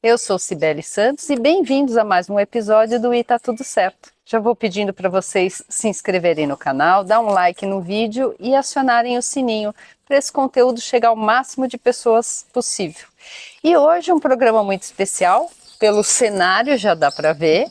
Eu sou Cibele Santos e bem-vindos a mais um episódio do Tá Tudo Certo. Já vou pedindo para vocês se inscreverem no canal, dar um like no vídeo e acionarem o sininho para esse conteúdo chegar ao máximo de pessoas possível. E hoje um programa muito especial, pelo cenário já dá para ver.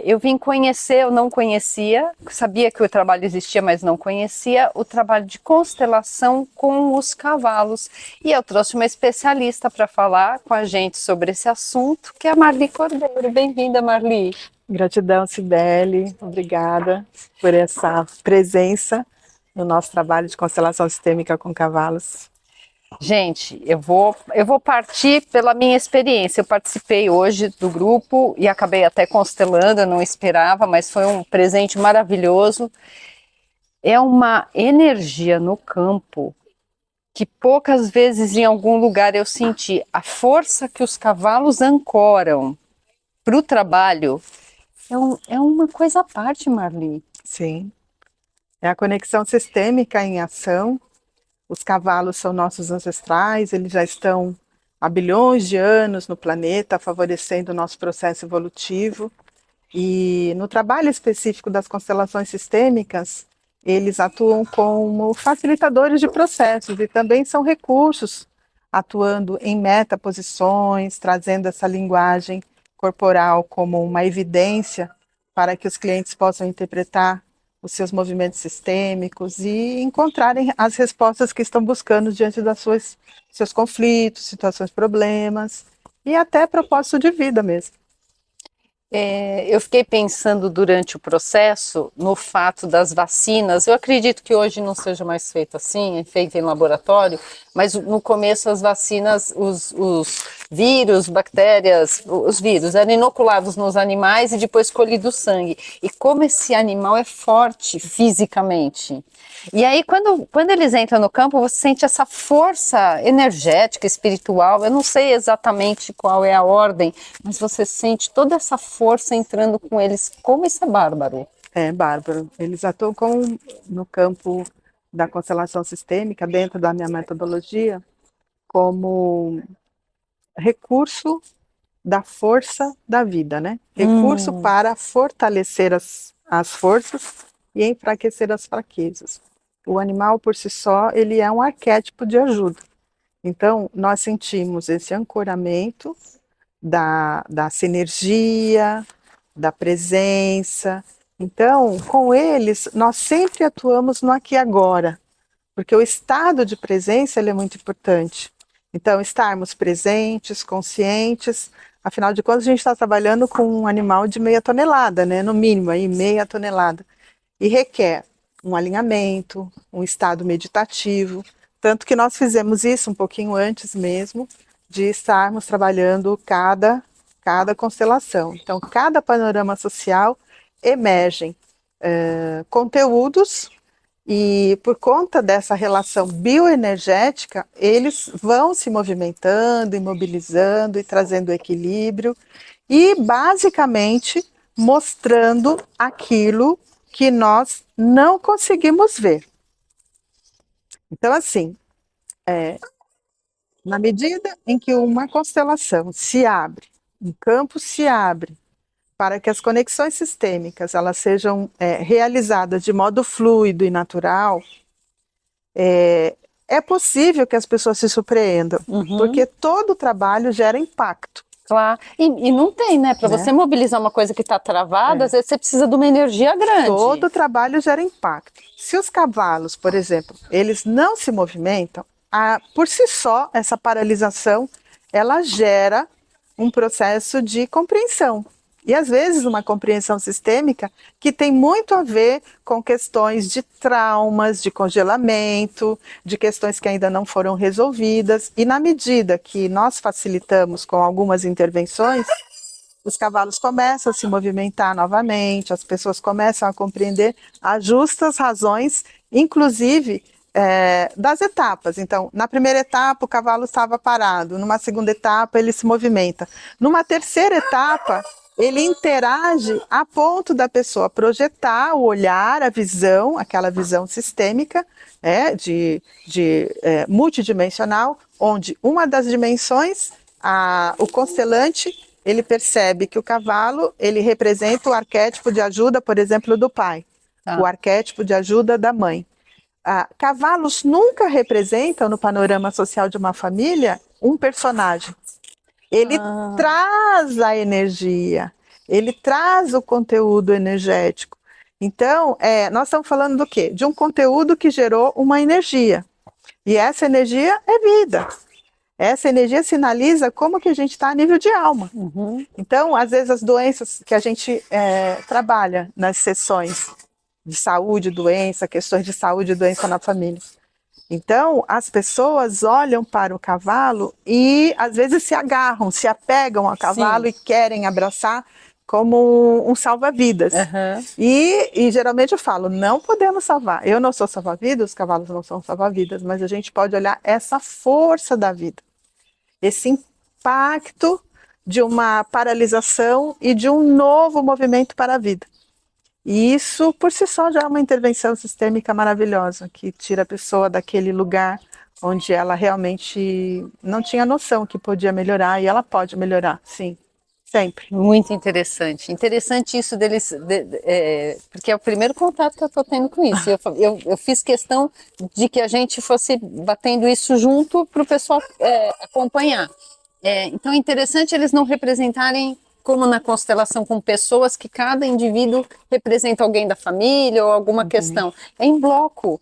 Eu vim conhecer, eu não conhecia, sabia que o trabalho existia, mas não conhecia, o trabalho de constelação com os cavalos. E eu trouxe uma especialista para falar com a gente sobre esse assunto, que é a Marli Cordeiro. Bem-vinda, Marli. Gratidão, Cibele. Obrigada por essa presença no nosso trabalho de constelação sistêmica com cavalos. Gente, eu vou partir pela minha experiência. Eu participei hoje do grupo e acabei até constelando, eu não esperava, mas foi um presente maravilhoso. É uma energia no campo que poucas vezes em algum lugar eu senti. A força que os cavalos ancoram para o trabalho é uma coisa à parte, Marli. Sim, é a conexão sistêmica em ação. Os cavalos são nossos ancestrais, eles já estão há bilhões de anos no planeta, favorecendo o nosso processo evolutivo. E no trabalho específico das constelações sistêmicas, eles atuam como facilitadores de processos e também são recursos, atuando em metaposições, trazendo essa linguagem corporal como uma evidência para que os clientes possam interpretar os seus movimentos sistêmicos e encontrarem as respostas que estão buscando diante das seus conflitos, situações, problemas e até propósito de vida mesmo. Eu fiquei pensando durante o processo no fato das vacinas. Eu acredito que hoje não seja mais feito assim, é feito em laboratório, mas no começo as vacinas, os vírus, bactérias, os vírus eram inoculados nos animais e depois colhido o sangue. E como esse animal é forte fisicamente. E aí, quando eles entram no campo, você sente essa força energética, espiritual. Eu não sei exatamente qual é a ordem, mas você sente toda essa força entrando com eles. Como isso é bárbaro. É bárbaro. Eles atuam no campo da constelação sistêmica, dentro da minha metodologia, como recurso da força da vida, né? Recurso para fortalecer as forças e enfraquecer as fraquezas. O animal, por si só, ele é um arquétipo de ajuda. Então, nós sentimos esse ancoramento da sinergia, da presença. Então, com eles, nós sempre atuamos no aqui e agora, porque o estado de presença ele é muito importante. Então, estarmos presentes, conscientes, afinal de contas, a gente está trabalhando com um animal de meia tonelada, né? No mínimo, aí, meia tonelada. E requer um alinhamento, um estado meditativo, tanto que nós fizemos isso um pouquinho antes mesmo, de estarmos trabalhando cada constelação. Então, cada panorama social emergem conteúdos e por conta dessa relação bioenergética, eles vão se movimentando, imobilizando e trazendo equilíbrio e basicamente mostrando aquilo que nós não conseguimos ver. Então, assim, na medida em que uma constelação se abre, um campo se abre, para que as conexões sistêmicas elas sejam realizadas de modo fluido e natural, é possível que as pessoas se surpreendam, porque todo o trabalho gera impacto. Claro. E não tem, né? Para você mobilizar uma coisa que está travada, às vezes você precisa de uma energia grande. Todo o trabalho gera impacto. Se os cavalos, por exemplo, eles não se movimentam, por si só, essa paralisação, ela gera um processo de compreensão. E às vezes uma compreensão sistêmica que tem muito a ver com questões de traumas, de congelamento, de questões que ainda não foram resolvidas. E na medida que nós facilitamos com algumas intervenções, os cavalos começam a se movimentar novamente, as pessoas começam a compreender as justas razões, inclusive das etapas. Então, na primeira etapa, o cavalo estava parado, numa segunda etapa, ele se movimenta. Numa terceira etapa, ele interage a ponto da pessoa projetar o olhar, a visão, aquela visão sistêmica, multidimensional, onde uma das dimensões O constelante, ele percebe que o cavalo, ele representa o arquétipo de ajuda, por exemplo, do pai, o arquétipo de ajuda da mãe. Cavalos nunca representam, no panorama social de uma família, um personagem. Ele traz a energia, ele traz o conteúdo energético. Então, nós estamos falando do quê? De um conteúdo que gerou uma energia. E essa energia é vida. Essa energia sinaliza como que a gente está a nível de alma. Então, às vezes, as doenças que a gente trabalha nas sessões de saúde, doença, questões de saúde e doença na família. Então, as pessoas olham para o cavalo e, às vezes, se agarram, se apegam ao cavalo e querem abraçar como um salva-vidas. E, geralmente, eu falo, não podemos salvar. Eu não sou salva-vidas, os cavalos não são salva-vidas, mas a gente pode olhar essa força da vida, esse impacto de uma paralisação e de um novo movimento para a vida. E isso, por si só, já é uma intervenção sistêmica maravilhosa, que tira a pessoa daquele lugar onde ela realmente não tinha noção que podia melhorar, e ela pode melhorar, sim, sempre. Muito interessante. Interessante isso deles, porque é o primeiro contato que eu estou tendo com isso. Eu fiz questão de que a gente fosse batendo isso junto para o pessoal acompanhar. Então é interessante eles não representarem como na constelação com pessoas que cada indivíduo representa alguém da família ou alguma questão. É em bloco.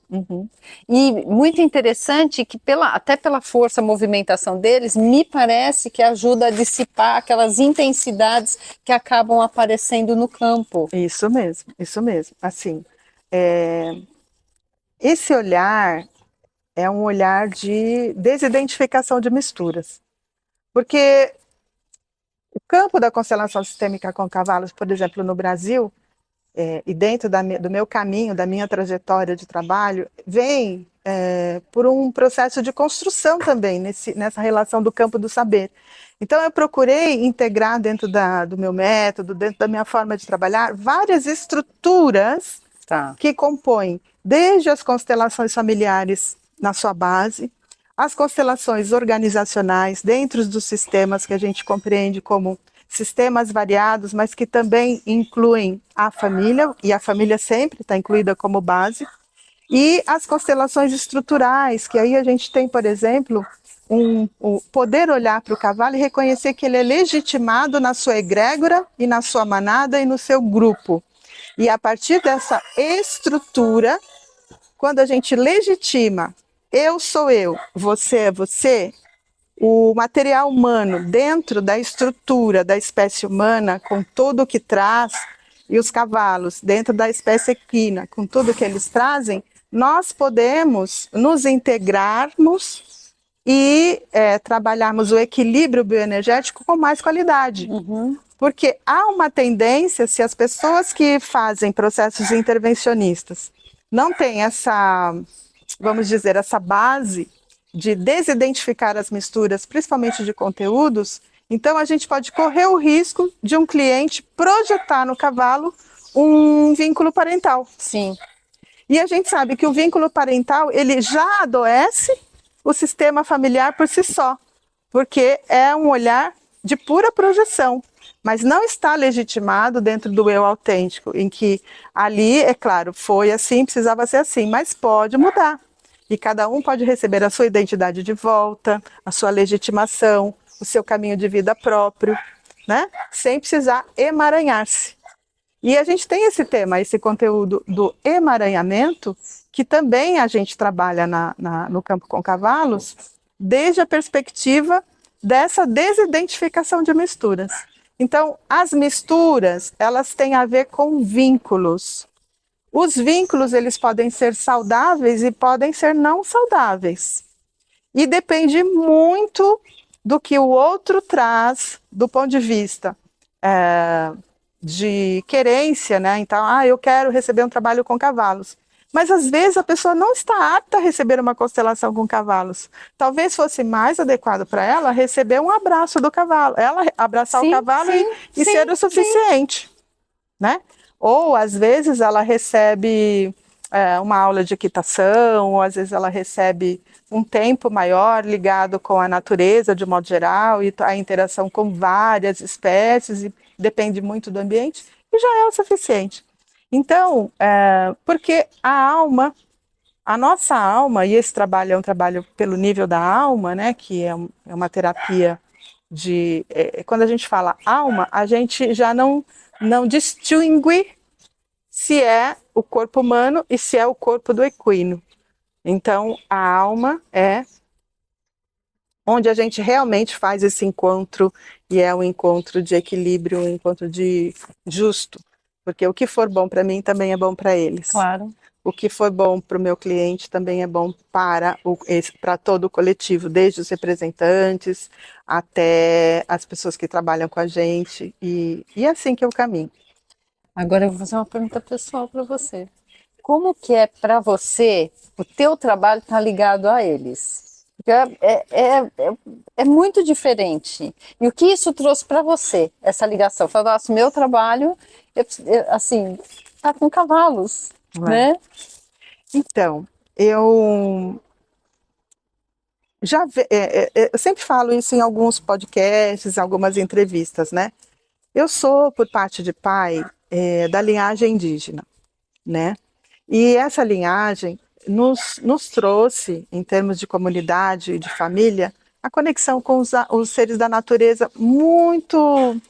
E muito interessante que até pela força, movimentação deles, me parece que ajuda a dissipar aquelas intensidades que acabam aparecendo no campo. Isso mesmo, isso mesmo. Assim, esse olhar é um olhar de desidentificação de misturas. Porque o campo da constelação sistêmica com cavalos, por exemplo, no Brasil, e dentro do meu caminho, da minha trajetória de trabalho, vem por um processo de construção também, nessa relação do campo do saber. Então, eu procurei integrar dentro do meu método, dentro da minha forma de trabalhar, várias estruturas que compõem desde as constelações familiares na sua base, as constelações organizacionais dentro dos sistemas que a gente compreende como sistemas variados, mas que também incluem a família, e a família sempre está incluída como base, e as constelações estruturais, que aí a gente tem, por exemplo, o poder olhar para o cavalo e reconhecer que ele é legitimado na sua egrégora e na sua manada e no seu grupo. E a partir dessa estrutura, quando a gente legitima eu sou eu, você é você, o material humano dentro da estrutura da espécie humana, com tudo o que traz, e os cavalos dentro da espécie equina, com tudo que eles trazem, nós podemos nos integrarmos e trabalharmos o equilíbrio bioenergético com mais qualidade. Porque há uma tendência, se as pessoas que fazem processos intervencionistas não têm essa, vamos dizer, essa base de desidentificar as misturas, principalmente de conteúdos, então a gente pode correr o risco de um cliente projetar no cavalo um vínculo parental. Sim. E a gente sabe que o vínculo parental, ele já adoece o sistema familiar por si só, porque é um olhar de pura projeção, mas não está legitimado dentro do eu autêntico, em que ali, é claro, foi assim, precisava ser assim, mas pode mudar. E cada um pode receber a sua identidade de volta, a sua legitimação, o seu caminho de vida próprio, né? Sem precisar emaranhar-se. E a gente tem esse tema, esse conteúdo do emaranhamento, que também a gente trabalha no campo com cavalos, desde a perspectiva dessa desidentificação de misturas. Então, as misturas, elas têm a ver com vínculos. Os vínculos, eles podem ser saudáveis e podem ser não saudáveis. E depende muito do que o outro traz do ponto de vista de querência, né? Então, eu quero receber um trabalho com cavalos. Mas, às vezes, a pessoa não está apta a receber uma constelação com cavalos. Talvez fosse mais adequado para ela receber um abraço do cavalo. Ela abraçar o cavalo e ser o suficiente, né? Ou, às vezes, ela recebe uma aula de equitação, ou às vezes ela recebe um tempo maior ligado com a natureza de modo geral, e a interação com várias espécies, e depende muito do ambiente, e já é o suficiente. Então, porque a nossa alma, e esse trabalho é um trabalho pelo nível da alma, né, que é uma terapia quando a gente fala alma, a gente já não distingue se é o corpo humano e se é o corpo do equino. Então, a alma é onde a gente realmente faz esse encontro, e é um encontro de equilíbrio, um encontro de justo, porque o que for bom para mim também é bom para eles. Claro. O que for bom para o meu cliente também é bom para todo o coletivo, desde os representantes até as pessoas que trabalham com a gente, e é assim que eu caminho. Agora eu vou fazer uma pergunta pessoal para você. Como que é para você o teu trabalho estar ligado a eles? Porque é muito diferente. E o que isso trouxe para você, essa ligação? Falar, nossa, meu trabalho, assim, tá com cavalos, né? Então, eu eu sempre falo isso em alguns podcasts, algumas entrevistas, né? Eu sou, por parte de pai, da linhagem indígena, né? E essa linhagem nos trouxe, em termos de comunidade e de família, a conexão com os seres da natureza muito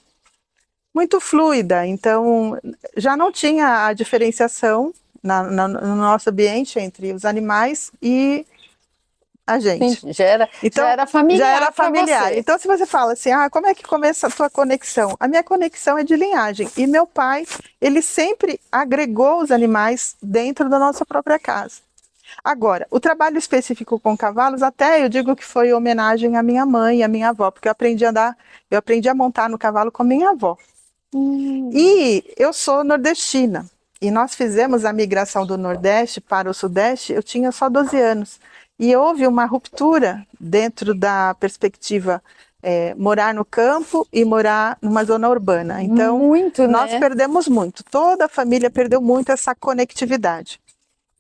fluida. Então, já não tinha a diferenciação no nosso ambiente entre os animais e a gente. Sim, já era familiar. Já era familiar. Você. Então, se você fala assim, como é que começa a tua conexão? A minha conexão é de linhagem. E meu pai, ele sempre agregou os animais dentro da nossa própria casa. Agora, o trabalho específico com cavalos, até eu digo que foi homenagem à minha mãe e à minha avó, porque eu aprendi a montar no cavalo com minha avó. E eu sou nordestina. E nós fizemos a migração do Nordeste para o Sudeste, eu tinha só 12 anos. E houve uma ruptura dentro da perspectiva morar no campo e morar numa zona urbana. Então, muito, nós perdemos muito. Toda a família perdeu muito essa conectividade.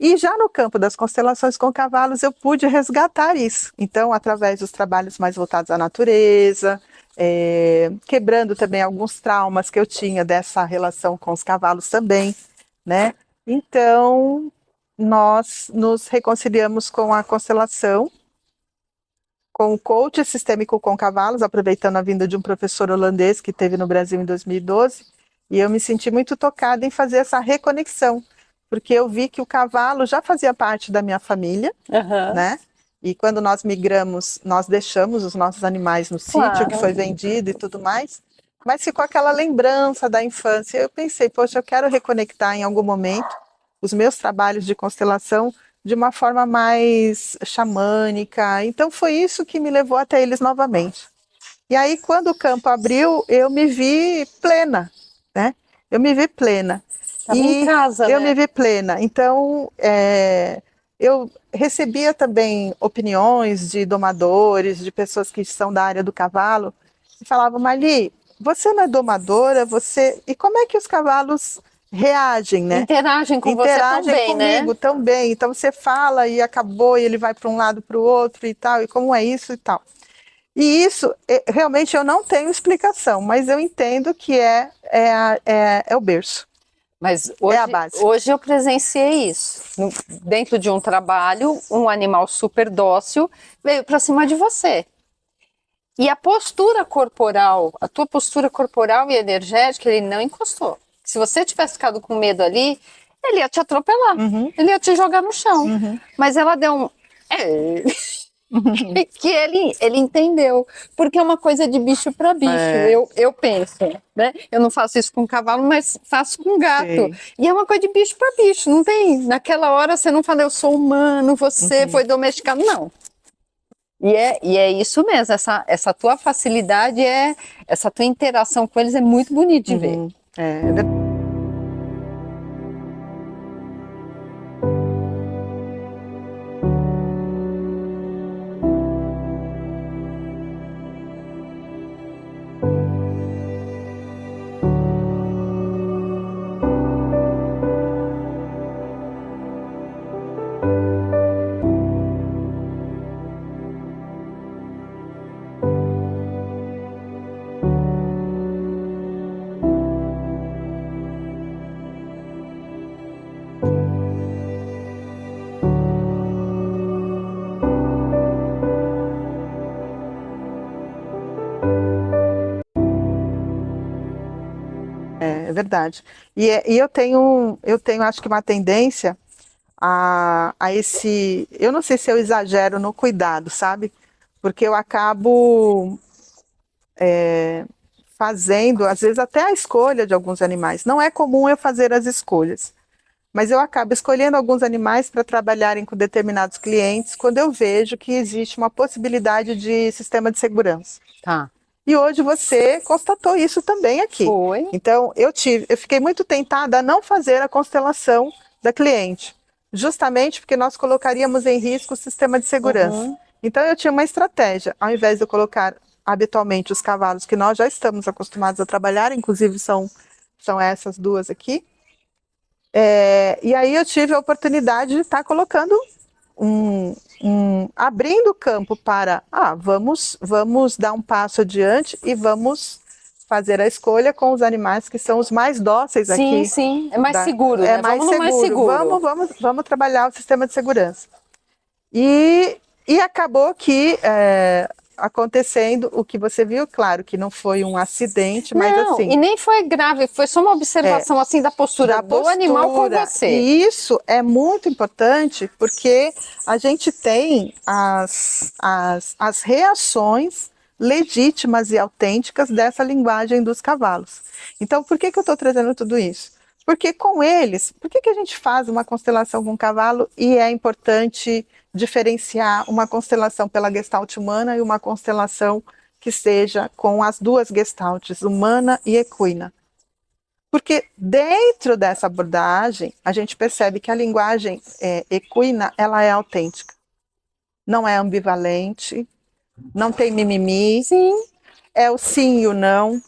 E já no campo das constelações com cavalos, eu pude resgatar isso. Então, através dos trabalhos mais voltados à natureza, quebrando também alguns traumas que eu tinha dessa relação com os cavalos também, né? Então, nós nos reconciliamos com a constelação, com o coach sistêmico com cavalos, aproveitando a vinda de um professor holandês que esteve no Brasil em 2012, e eu me senti muito tocada em fazer essa reconexão, porque eu vi que o cavalo já fazia parte da minha família, né? E quando nós migramos, nós deixamos os nossos animais no sítio, que foi vendido e tudo mais, mas ficou aquela lembrança da infância. Eu pensei, poxa, eu quero reconectar em algum momento os meus trabalhos de constelação de uma forma mais xamânica. Então foi isso que me levou até eles novamente. E aí, quando o campo abriu, eu me vi plena, né? Eu me vi plena. Estava em casa, eu me vi plena. Então, eu recebia também opiniões de domadores, de pessoas que são da área do cavalo, e falavam, Marli, você não é domadora, e como é que os cavalos reagem, né? Interagem com você comigo também. Então você fala e acabou, e ele vai para um lado para o outro e tal, e como é isso e tal. E isso, realmente eu não tenho explicação, mas eu entendo que é o berço. Mas hoje eu presenciei isso. Dentro de um trabalho, um animal super dócil veio para cima de você. E a postura corporal, a tua postura corporal e energética, ele não encostou. Se você tivesse ficado com medo ali, ele ia te atropelar, ele ia te jogar no chão. Mas ela deu um... que ele entendeu, porque é uma coisa de bicho para bicho, eu penso, né? Eu não faço isso com cavalo, mas faço com gato. Sim. E é uma coisa de bicho para bicho, não tem, naquela hora você não fala, eu sou humano, você foi domesticado, não. E é isso mesmo, essa tua facilidade, essa tua interação com eles é muito bonito de ver. É verdade. é verdade. E eu tenho, acho que uma tendência a esse, eu não sei se eu exagero no cuidado, sabe? Porque eu acabo fazendo, às vezes até a escolha de alguns animais. Não é comum eu fazer as escolhas, mas eu acabo escolhendo alguns animais para trabalharem com determinados clientes quando eu vejo que existe uma possibilidade de sistema de segurança. Tá. E hoje você constatou isso também aqui. Foi. Então, eu fiquei muito tentada a não fazer a constelação da cliente, justamente porque nós colocaríamos em risco o sistema de segurança. Uhum. Então, eu tinha uma estratégia, ao invés de eu colocar habitualmente os cavalos que nós já estamos acostumados a trabalhar, inclusive são essas duas aqui, e aí eu tive a oportunidade de estar colocando abrindo o campo para, vamos dar um passo adiante e vamos fazer a escolha com os animais que são os mais dóceis Sim, aqui. sim, é mais seguro, É né? mais Vamos no mais seguro. Vamos trabalhar o sistema de segurança. E acabou que acontecendo o que você viu, claro que não foi um acidente, mas Não, assim. e nem foi grave, foi só uma observação assim da postura do animal com você. E isso é muito importante porque a gente tem as reações legítimas e autênticas dessa linguagem dos cavalos. Então, por que eu estou trazendo tudo isso? Porque com eles, por que a gente faz uma constelação com o cavalo e é importante diferenciar uma constelação pela Gestalt humana e uma constelação que seja com as duas gestaltes, humana e equina? Porque dentro dessa abordagem, a gente percebe que a linguagem equina, ela é autêntica. Não é ambivalente, não tem mimimi. Sim. É o sim e o não.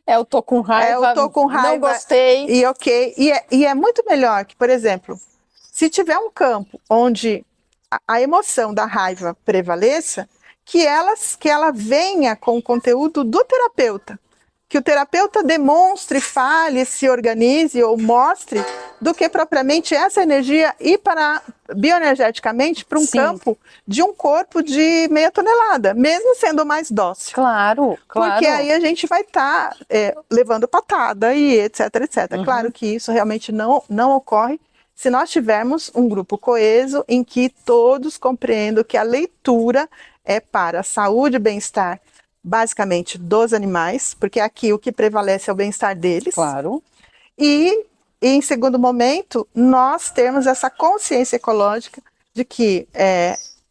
Eu tô com raiva, eu tô com raiva, não gostei. E ok. E é muito melhor que, por exemplo, se tiver um campo onde a emoção da raiva prevaleça, que ela venha com o conteúdo do terapeuta. Que o terapeuta demonstre, fale, se organize ou mostre do que propriamente essa energia ir para, bioenergeticamente, para um campo de um corpo de meia tonelada, mesmo sendo mais dócil. Claro, claro. Porque aí a gente vai estar levando patada e etc, etc. Uhum. Claro que isso realmente não ocorre se nós tivermos um grupo coeso em que todos compreendam que a leitura é para a saúde e bem-estar basicamente dos animais, porque aqui o que prevalece é o bem-estar deles. Claro. E em segundo momento, nós temos essa consciência ecológica de que,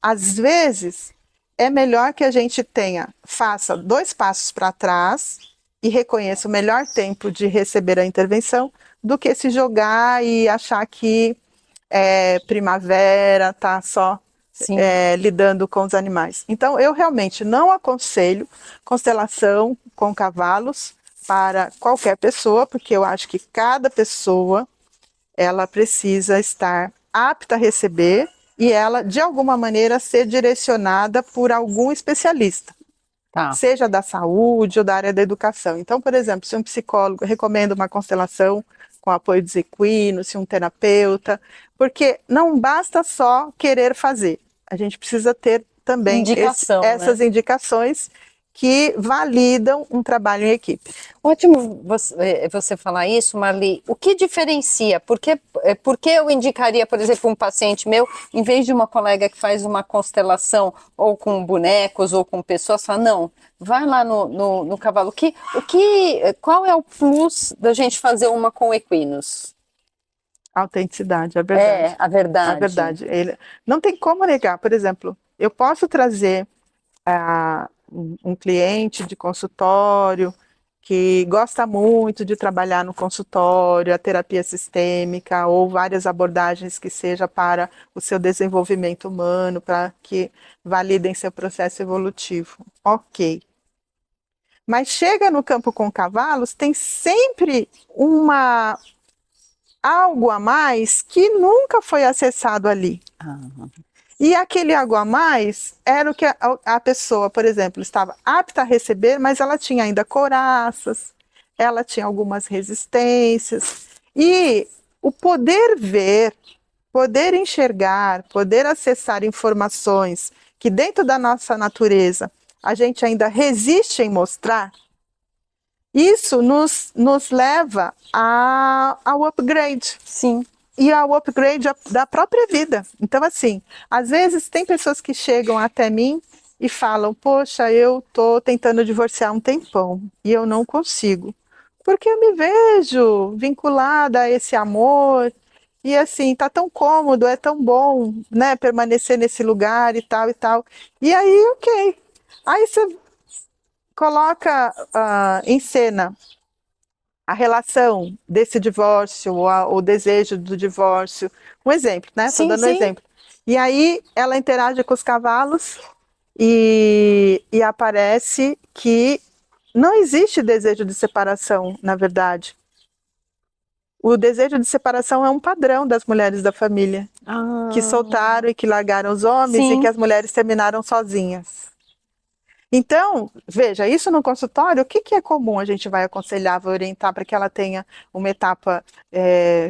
às vezes, é melhor que a gente faça 2 passos para trás e reconheça o melhor tempo de receber a intervenção do que se jogar e achar que primavera, tá só lidando com os animais. Então, eu realmente não aconselho constelação com cavalos para qualquer pessoa, porque eu acho que cada pessoa ela precisa estar apta a receber e ela, de alguma maneira, ser direcionada por algum especialista. Tá. Seja da saúde ou da área da educação. Então, por exemplo, se um psicólogo recomenda uma constelação com apoio dos equinos, se um terapeuta, porque não basta só querer fazer. A gente precisa ter também essas indicações que validam um trabalho em equipe. Ótimo você falar isso, Marli. O que diferencia? Por que eu indicaria, por exemplo, um paciente meu, em vez de uma colega que faz uma constelação ou com bonecos ou com pessoas, fala, não, vai lá no cavalo. Qual é o plus da gente fazer uma com equinos? A autenticidade, a verdade. A verdade. A verdade. Não tem como negar. Por exemplo, eu posso trazer um cliente de consultório que gosta muito de trabalhar no consultório, a terapia sistêmica ou várias abordagens que seja para o seu desenvolvimento humano, para que validem seu processo evolutivo. Ok. Mas chega no campo com cavalos, tem sempre algo a mais que nunca foi acessado ali. Uhum. E aquele algo a mais era o que a pessoa, por exemplo, estava apta a receber, mas ela tinha ainda couraças, ela tinha algumas resistências. E o poder ver, poder enxergar, poder acessar informações que dentro da nossa natureza a gente ainda resiste em mostrar, Isso nos leva ao upgrade. Sim. E ao upgrade da própria vida. Então, assim, às vezes tem pessoas que chegam até mim e falam, poxa, eu tô tentando divorciar há um tempão e eu não consigo. Porque eu me vejo vinculada a esse amor e assim, tá tão cômodo, é tão bom, né, permanecer nesse lugar e tal e tal. E aí, ok. Aí você coloca em cena a relação desse divórcio, o desejo do divórcio. Um exemplo, né? Estou Sim, dando um sim. exemplo. E aí ela interage com os cavalos e aparece que não existe desejo de separação, na verdade. O desejo de separação é um padrão das mulheres da família, que soltaram e que largaram os homens e que Sim. as mulheres terminaram sozinhas. Então, veja, isso no consultório, o que é comum a gente vai aconselhar, vai orientar para que ela tenha uma etapa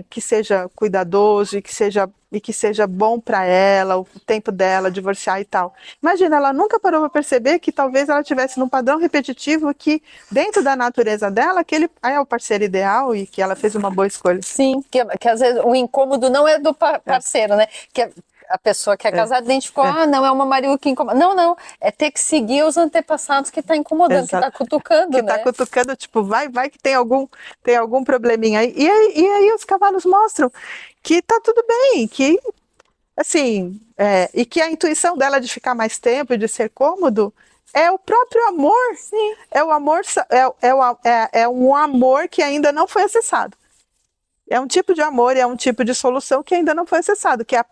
que seja cuidadoso e que seja bom para ela, o tempo dela, divorciar e tal. Imagina, ela nunca parou para perceber que talvez ela estivesse num padrão repetitivo que, dentro da natureza dela, que ele é o parceiro ideal e que ela fez uma boa escolha. Sim, que às vezes o incômodo não é do parceiro, né? Que a pessoa que é casada identificou, não, é uma Marilu que incomoda. Não, não, é ter que seguir os antepassados que está incomodando, que está cutucando, que né? Está cutucando, tipo, vai que tem algum probleminha aí. E aí os cavalos mostram que tá tudo bem, que, assim, e que a intuição dela de ficar mais tempo e de ser cômodo é o próprio amor. Sim. É o amor, é um amor que ainda não foi acessado. É um tipo de amor e é um tipo de solução que ainda não foi acessado, que é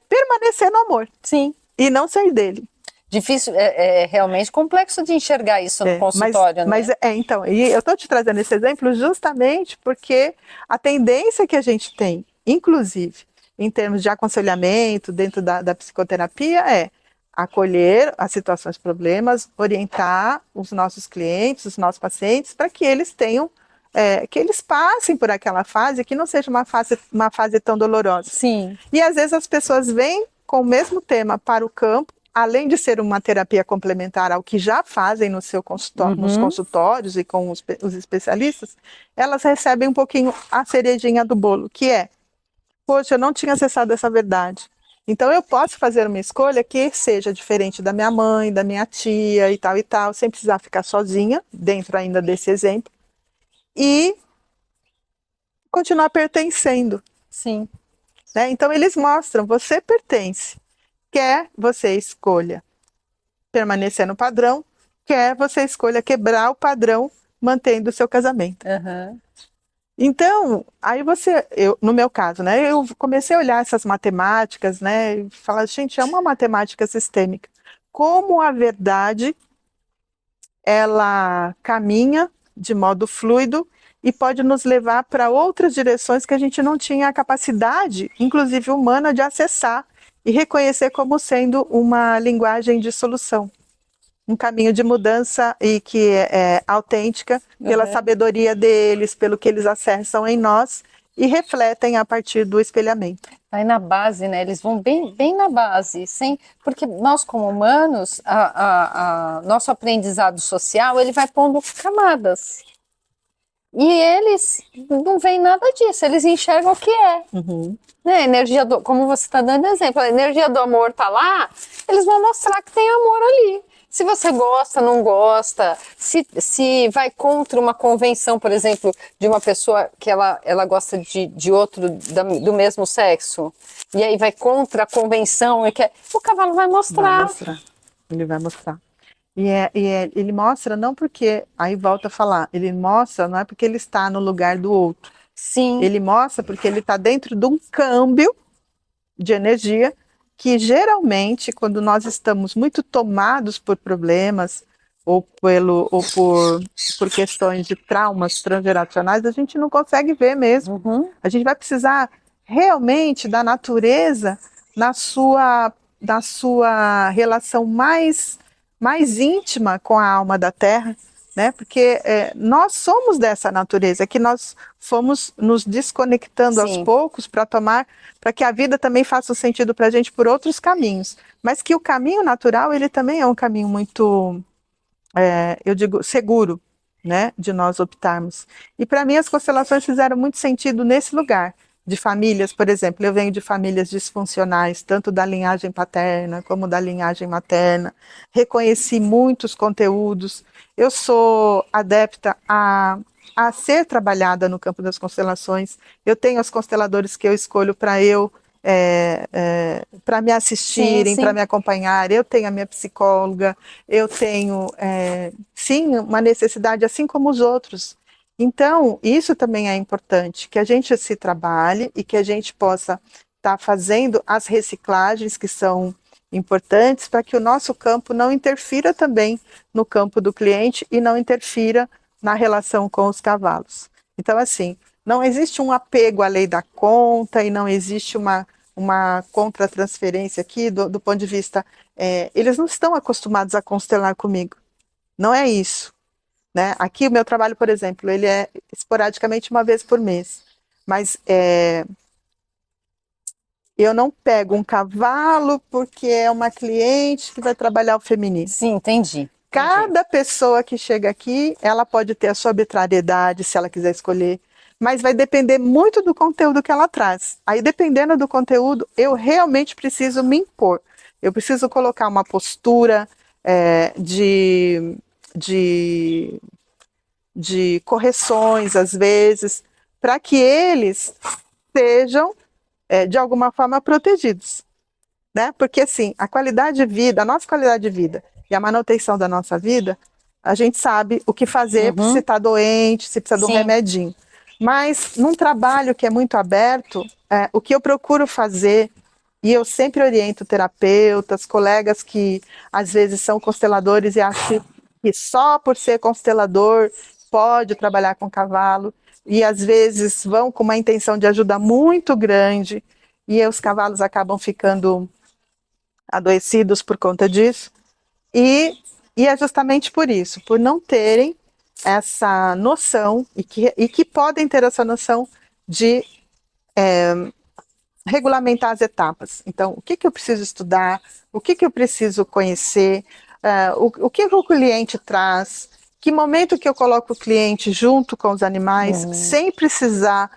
permanecer no amor. Sim. E não sair dele. Difícil, é realmente complexo de enxergar isso no consultório, mas né? Então, e eu estou te trazendo esse exemplo justamente porque a tendência que a gente tem, inclusive, em termos de aconselhamento dentro da psicoterapia, é acolher as situações, problemas, orientar os nossos clientes, os nossos pacientes, para que eles tenham, que eles passem por aquela fase, que não seja uma fase tão dolorosa. Sim. E às vezes as pessoas vêm com o mesmo tema para o campo, além de ser uma terapia complementar ao que já fazem no seu nos consultórios e com os especialistas, elas recebem um pouquinho a cerejinha do bolo, que é, poxa, eu não tinha acessado essa verdade. Então eu posso fazer uma escolha que seja diferente da minha mãe, da minha tia e tal, sem precisar ficar sozinha, dentro ainda desse exemplo, e continuar pertencendo. Sim. Né? Então eles mostram, você pertence. Quer você escolha permanecer no padrão, quer você escolha quebrar o padrão mantendo o seu casamento. Uhum. Então, aí no meu caso, né, eu comecei a olhar essas matemáticas, né, e falar, gente, é uma matemática sistêmica. Como a verdade, ela caminha de modo fluido e pode nos levar para outras direções que a gente não tinha a capacidade, inclusive humana, de acessar e reconhecer como sendo uma linguagem de solução. Um caminho de mudança e que é autêntica pela sabedoria deles, pelo que eles acessam em nós e refletem a partir do espelhamento. Aí na base, né? Eles vão bem na base, porque nós como humanos, nosso aprendizado social, ele vai pondo camadas. E eles não veem nada disso, eles enxergam o que é. Uhum. Né? Como você está dando exemplo, a energia do amor está lá, eles vão mostrar que tem amor ali. Se você gosta, não gosta, se vai contra uma convenção, por exemplo, de uma pessoa que ela gosta de outro do mesmo sexo, e aí vai contra a convenção, o cavalo vai mostrar. Ele vai mostrar. Ele mostra não porque, aí volta a falar, ele mostra não é porque ele está no lugar do outro. Sim. Ele mostra porque ele está dentro de um câmbio de energia que geralmente, quando nós estamos muito tomados por problemas ou por questões de traumas transgeracionais, a gente não consegue ver mesmo. Uhum. A gente vai precisar realmente da natureza na sua relação mais íntima com a alma da Terra, né? Porque nós somos dessa natureza, que nós fomos nos desconectando aos poucos para que a vida também faça sentido para a gente por outros caminhos, mas que o caminho natural ele também é um caminho muito, eu digo, seguro, né, de nós optarmos. E para mim as constelações fizeram muito sentido nesse lugar, de famílias, por exemplo, eu venho de famílias disfuncionais, tanto da linhagem paterna como da linhagem materna, reconheci muitos conteúdos, eu sou adepta a ser trabalhada no campo das constelações, eu tenho os consteladores que eu escolho para para me assistirem, para me acompanhar, eu tenho a minha psicóloga, eu tenho, sim, uma necessidade, assim como os outros. Então, isso também é importante, que a gente se trabalhe e que a gente possa estar fazendo as reciclagens que são importantes para que o nosso campo não interfira também no campo do cliente e não interfira na relação com os cavalos. Então, assim, não existe um apego à lei da conta e não existe uma contra-transferência aqui do ponto de vista... eles não estão acostumados a constelar comigo, não é isso. Né? Aqui o meu trabalho, por exemplo, ele é esporadicamente uma vez por mês, mas eu não pego um cavalo porque é uma cliente que vai trabalhar o feminino. Sim, entendi. Cada pessoa que chega aqui, ela pode ter a sua arbitrariedade, se ela quiser escolher, mas vai depender muito do conteúdo que ela traz. Aí, dependendo do conteúdo, eu realmente preciso me impor. Eu preciso colocar uma postura de correções, às vezes, para que eles sejam, de alguma forma, protegidos. Né? Porque, assim, a qualidade de vida, a nossa qualidade de vida e a manutenção da nossa vida, a gente sabe o que fazer se está doente, se precisa de um remedinho. Mas, num trabalho que é muito aberto, o que eu procuro fazer, e eu sempre oriento terapeutas, colegas que, às vezes, são consteladores e acham que só por ser constelador pode trabalhar com cavalo, e às vezes vão com uma intenção de ajuda muito grande, e os cavalos acabam ficando adoecidos por conta disso, e é justamente por isso, por não terem essa noção, e que podem ter essa noção de regulamentar as etapas. Então, o que eu preciso estudar, o que eu preciso conhecer, o que o cliente traz, que momento que eu coloco o cliente junto com os animais, sem precisar,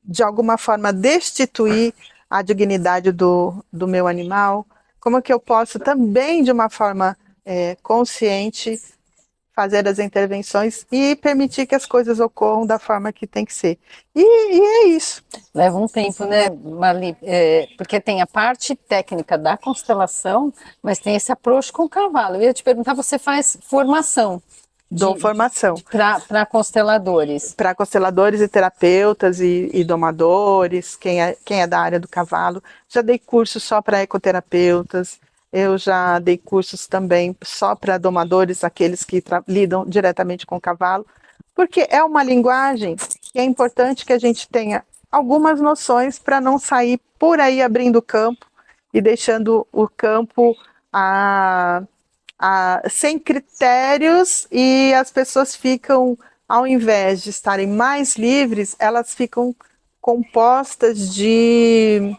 de alguma forma, destituir a dignidade do meu animal, como que eu posso também, de uma forma consciente, fazer as intervenções e permitir que as coisas ocorram da forma que tem que ser. E é isso. Leva um tempo, né, Marli? Porque tem a parte técnica da constelação, mas tem esse approach com o cavalo. Eu ia te perguntar, você faz formação? Dou formação. Para consteladores. Para consteladores e terapeutas e domadores, quem é da área do cavalo. Já dei cursos só para ecoterapeutas, eu já dei cursos também só para domadores, aqueles que lidam diretamente com o cavalo, porque é uma linguagem que é importante que a gente tenha algumas noções para não sair por aí abrindo o campo e deixando o campo sem critérios, e as pessoas ficam, ao invés de estarem mais livres, elas ficam compostas de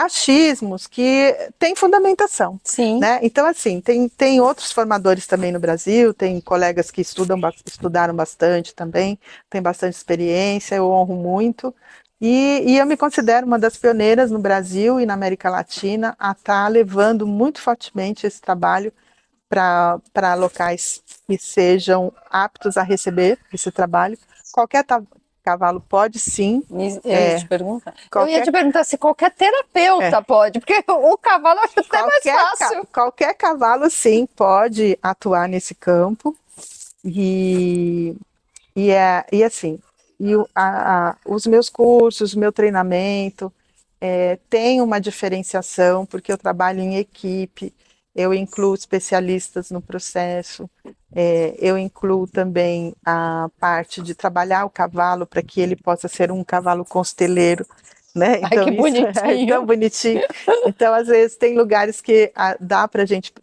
achismos que têm fundamentação. Sim. Né? Então, assim, tem outros formadores também no Brasil, tem colegas que estudaram bastante também, tem bastante experiência, eu honro muito, e eu me considero uma das pioneiras no Brasil e na América Latina a estar levando muito fortemente esse trabalho para locais que sejam aptos a receber esse trabalho. Qualquer cavalo pode, sim. Eu ia te perguntar. Eu ia te perguntar se qualquer terapeuta pode, porque o cavalo eu acho até mais fácil. Qualquer cavalo, sim, pode atuar nesse campo. E assim, os meus cursos, o meu treinamento tem uma diferenciação, porque eu trabalho em equipe, eu incluo especialistas no processo, eu incluo também a parte de trabalhar o cavalo para que ele possa ser um cavalo consteleiro, né? Então, que bonitinho. Isso é tão bonitinho. Então, às vezes, tem lugares que dá para a gente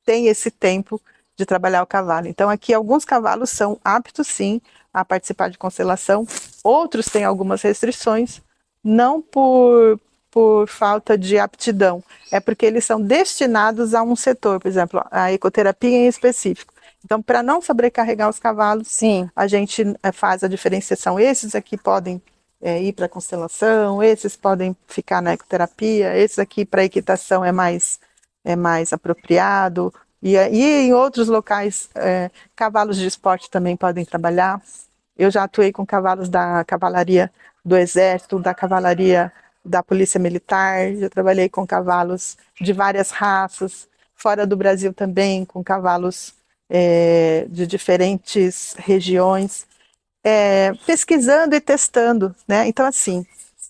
tem esse tempo de trabalhar o cavalo. Então, aqui, alguns cavalos são aptos, sim, a participar de constelação, outros têm algumas restrições, não por por falta de aptidão, é porque eles são destinados a um setor, por exemplo, a ecoterapia em específico. Então, para não sobrecarregar os cavalos, Sim. a gente faz a diferenciação. Esses aqui podem ir para a constelação, esses podem ficar na ecoterapia, esses aqui para equitação é mais apropriado. E em outros locais, cavalos de esporte também podem trabalhar. Eu já atuei com cavalos da cavalaria do Exército, da cavalaria da Polícia Militar, já trabalhei com cavalos de várias raças, fora do Brasil também, com cavalos de diferentes regiões, pesquisando e testando, né? Então, assim,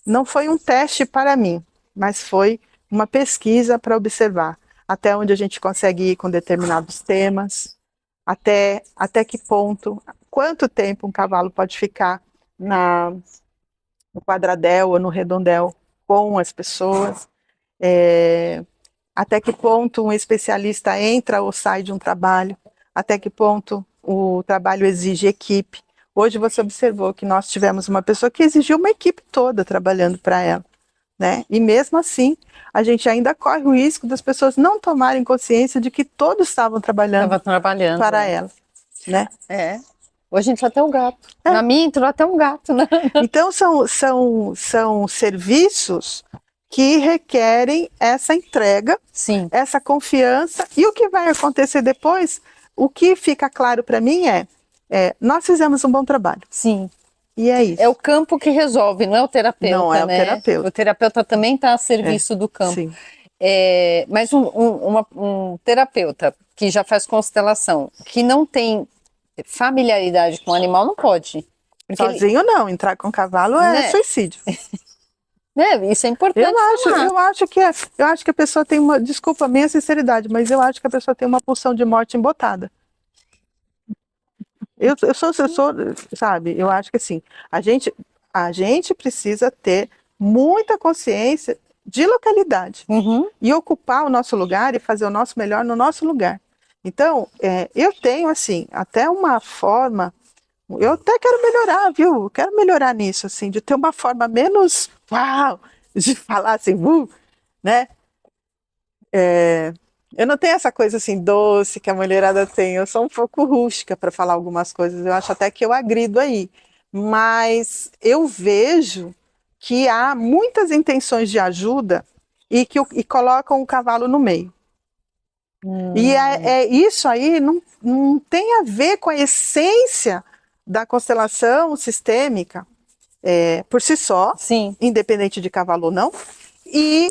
não foi um teste para mim, mas foi uma pesquisa para observar até onde a gente consegue ir com determinados temas, até que ponto, quanto tempo um cavalo pode ficar no quadradel ou no redondel com as pessoas, até que ponto um especialista entra ou sai de um trabalho, até que ponto o trabalho exige equipe. Hoje você observou que nós tivemos uma pessoa que exigiu uma equipe toda trabalhando para ela, né? E mesmo assim, a gente ainda corre o risco das pessoas não tomarem consciência de que todos estavam trabalhando para ela, né? Hoje entrou até um gato. Na minha entrou até um gato, né? Então são serviços que requerem essa entrega, sim, essa confiança, e o que vai acontecer depois, o que fica claro para mim nós fizemos um bom trabalho. Sim. E é isso. É o campo que resolve, não é o terapeuta, não é né? o terapeuta. O terapeuta também está a serviço do campo. Sim. Mas um terapeuta que já faz constelação, que não tem familiaridade com o animal, não pode. Sozinho não, entrar com cavalo é suicídio. Isso é importante. Eu acho que a pessoa tem uma, desculpa a minha sinceridade, mas eu acho que a pessoa tem uma pulsão de morte embotada. Eu sou, sabe, eu acho que assim, a gente precisa ter muita consciência de localidade e ocupar o nosso lugar e fazer o nosso melhor no nosso lugar. Então, eu tenho assim, até uma forma, eu até quero melhorar, viu? Eu quero melhorar nisso, assim, de ter uma forma menos, de falar assim, né? Eu não tenho essa coisa assim doce que a mulherada tem, eu sou um pouco rústica para falar algumas coisas, eu acho até que eu agrido aí, mas eu vejo que há muitas intenções de ajuda e colocam o cavalo no meio. E isso aí não tem a ver com a essência da constelação sistêmica por si só, sim, independente de cavalo ou não, e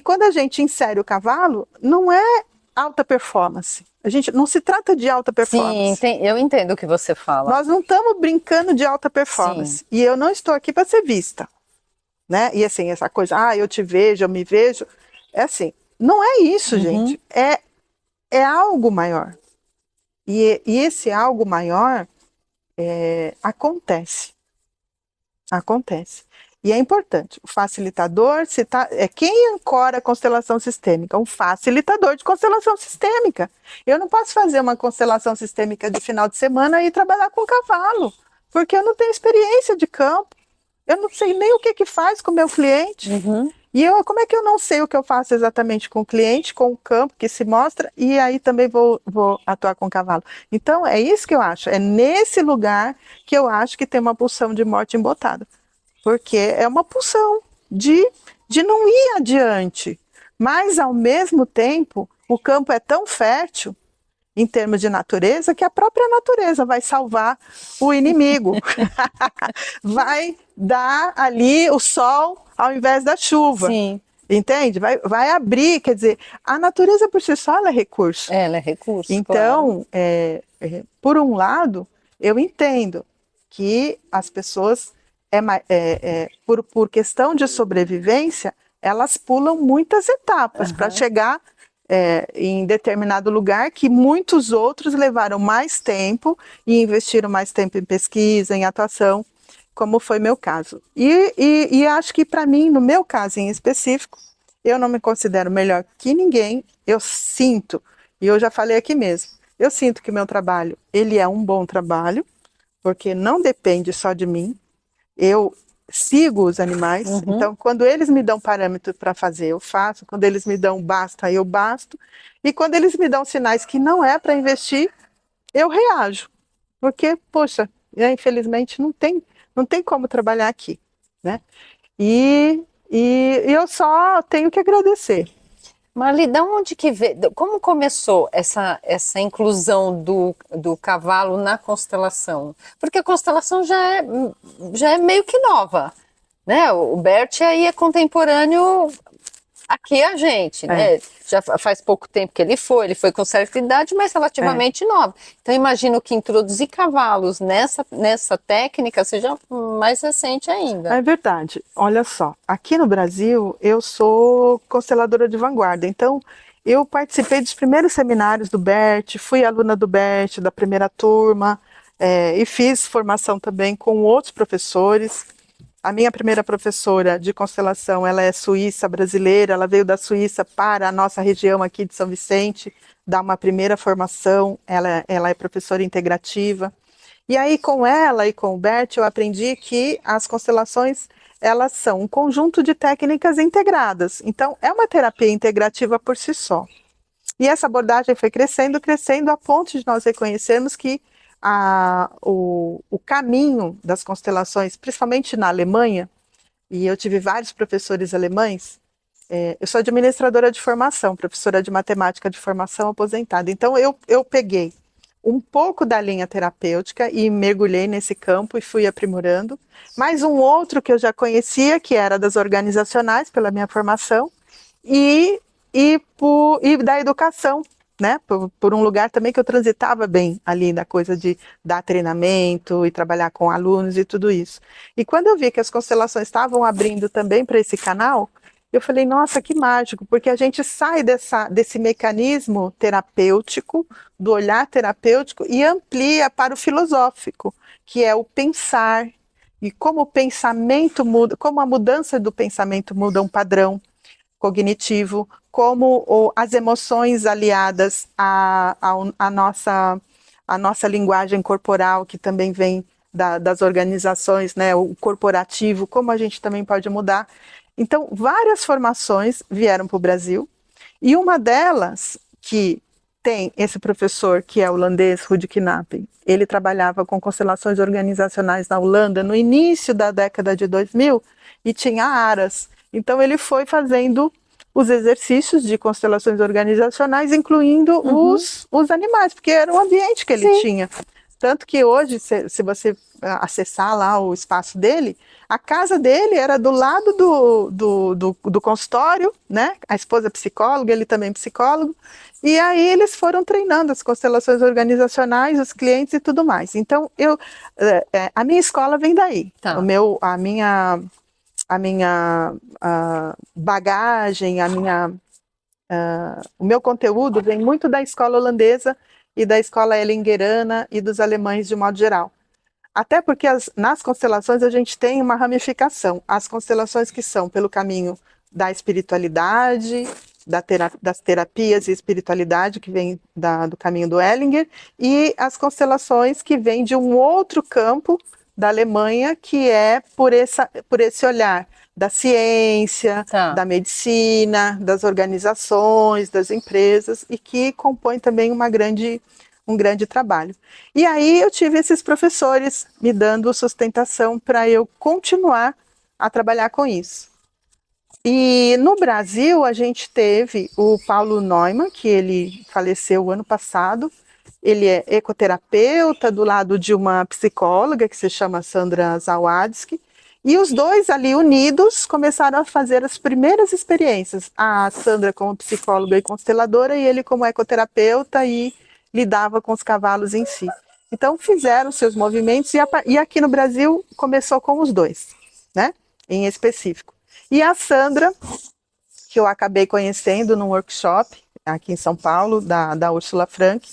quando a gente insere o cavalo, não é alta performance. A gente não se trata de alta performance. Sim, eu entendo o que você fala. Nós não estamos brincando de alta performance. Sim. E eu não estou aqui para ser vista, né? E assim, essa coisa, eu te vejo, eu me vejo, é assim, não é isso, gente. É algo maior. E esse algo maior acontece. Acontece. E é importante, o facilitador quem ancora a constelação sistêmica? Um facilitador de constelação sistêmica. Eu não posso fazer uma constelação sistêmica de final de semana e trabalhar com cavalo, porque eu não tenho experiência de campo, eu não sei nem o que faz com o meu cliente. E como é que eu não sei o que eu faço exatamente com o cliente, com o campo que se mostra, e aí também vou atuar com o cavalo. Então é isso que eu acho, é nesse lugar que eu acho que tem uma pulsão de morte embotada. Porque é uma pulsão de não ir adiante. Mas, ao mesmo tempo, o campo é tão fértil, em termos de natureza, que a própria natureza vai salvar o inimigo. Vai dar ali o sol ao invés da chuva. Sim. Entende? Vai abrir, quer dizer, a natureza por si só ela é recurso. Ela é recurso, então, claro. Por um lado, eu entendo que as pessoas... por questão de sobrevivência, elas pulam muitas etapas para chegar em determinado lugar que muitos outros levaram mais tempo e investiram mais tempo em pesquisa, em atuação, como foi meu caso. E acho que para mim, no meu caso em específico, eu não me considero melhor que ninguém, eu sinto, e eu já falei aqui mesmo, eu sinto que o meu trabalho, ele é um bom trabalho, porque não depende só de mim. Eu sigo os animais. Então, quando eles me dão parâmetro para fazer, eu faço. Quando eles me dão basta, eu basto. E quando eles me dão sinais que não é para investir, eu reajo. Porque, poxa, infelizmente não tem como trabalhar aqui, né? E eu só tenho que agradecer. Marli, da onde que veio, como começou essa inclusão do cavalo na constelação? Porque a constelação já é meio que nova, né? O Bert aí é contemporâneo aqui a gente, né? Já faz pouco tempo que ele foi com certa idade, mas relativamente nova. Então imagino que introduzir cavalos nessa técnica seja mais recente ainda. É verdade. Olha só, aqui no Brasil eu sou consteladora de vanguarda, então eu participei dos primeiros seminários do Bert, fui aluna do Bert, da primeira turma, e fiz formação também com outros professores. A minha primeira professora de constelação, ela é suíça brasileira, ela veio da Suíça para a nossa região aqui de São Vicente, dar uma primeira formação, ela é professora integrativa. E aí com ela e com o Bert eu aprendi que as constelações, elas são um conjunto de técnicas integradas. Então é uma terapia integrativa por si só. E essa abordagem foi crescendo, crescendo a ponto de nós reconhecermos que o caminho das constelações, principalmente na Alemanha, e eu tive vários professores alemães, eu sou administradora de formação, professora de matemática de formação aposentada, então eu peguei um pouco da linha terapêutica e mergulhei nesse campo e fui aprimorando, mas um outro que eu já conhecia, que era das organizacionais, pela minha formação, e da educação, né, por um lugar também que eu transitava bem ali da coisa de dar treinamento e trabalhar com alunos e tudo isso. E quando eu vi que as constelações estavam abrindo também para esse canal, eu falei, nossa, que mágico, porque a gente sai desse mecanismo terapêutico, do olhar terapêutico, e amplia para o filosófico, que é o pensar, e como o pensamento muda, como a mudança do pensamento muda um padrão cognitivo, como as emoções aliadas à nossa linguagem corporal, que também vem das organizações, né, o corporativo, como a gente também pode mudar. Então, várias formações vieram para o Brasil, e uma delas, que tem esse professor, que é holandês, Ruud Knapen, ele trabalhava com constelações organizacionais na Holanda no início da década de 2000, e tinha aras. Então, ele foi fazendo os exercícios de constelações organizacionais, incluindo os animais, porque era o ambiente que ele tinha. Tanto que hoje, se você acessar lá o espaço dele, a casa dele era do lado do consultório, né? A esposa é psicóloga, ele também é psicólogo, e aí eles foram treinando as constelações organizacionais, os clientes e tudo mais. Então, a minha escola vem daí. Tá. A minha bagagem, o meu conteúdo vem muito da escola holandesa e da escola ellingerana e dos alemães de modo geral. Até porque nas constelações a gente tem uma ramificação. As constelações que são pelo caminho da espiritualidade, das terapias e espiritualidade, que vem do caminho do Ellinger, e as constelações que vêm de um outro campo da Alemanha, que é por esse olhar da ciência, da medicina, das organizações, das empresas, e que compõe também um grande trabalho. E aí eu tive esses professores me dando sustentação para eu continuar a trabalhar com isso. E no Brasil a gente teve o Paulo Neumann, que ele faleceu o ano passado. Ele é ecoterapeuta do lado de uma psicóloga que se chama Sandra Zawadzki, e os dois ali unidos começaram a fazer as primeiras experiências. A Sandra como psicóloga e consteladora, e ele como ecoterapeuta, e lidava com os cavalos em si. Então fizeram seus movimentos, e aqui no Brasil começou com os dois, né, em específico. E a Sandra, que eu acabei conhecendo num workshop aqui em São Paulo, da Úrsula Frank,